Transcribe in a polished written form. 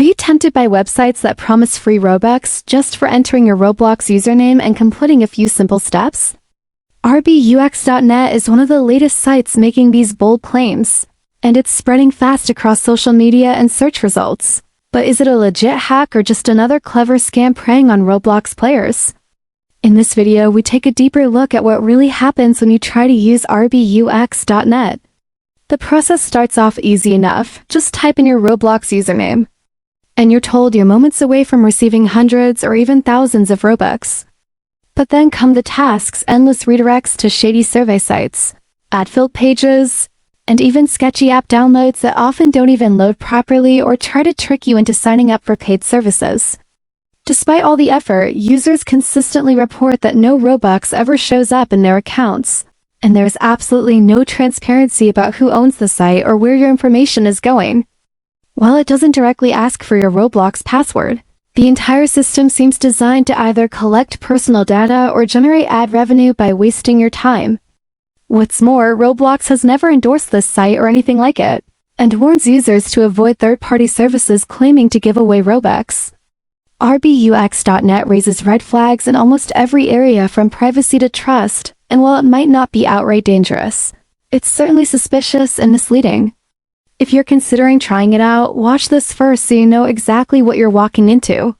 you tempted by websites that promise free Robux just for entering your Roblox username and completing a few simple steps? rbux.net is one of the latest sites making these bold claims, and it's spreading fast across social media and search results. But is it a legit hack or just another clever scam preying on Roblox players? In this video, we take a deeper look at what really happens when you try to use rbux.net. The process starts off easy enough. Just type in your Roblox username, and you're told you're moments away from receiving hundreds or even thousands of Robux. But then come the tasks, endless redirects to shady survey sites, ad-filled pages, and even sketchy app downloads that often don't even load properly or try to trick you into signing up for paid services. Despite all the effort, users consistently report that no Robux ever shows up in their accounts, and there is absolutely no transparency about who owns the site or where your information is going. While it doesn't directly ask for your Roblox password, the entire system seems designed to either collect personal data or generate ad revenue by wasting your time. What's more, Roblox has never endorsed this site or anything like it, and warns users to avoid third-party services claiming to give away Robux. rbux.net raises red flags in almost every area from privacy to trust, and while it might not be outright dangerous, it's certainly suspicious and misleading. If you're considering trying it out, watch this first so you know exactly what you're walking into.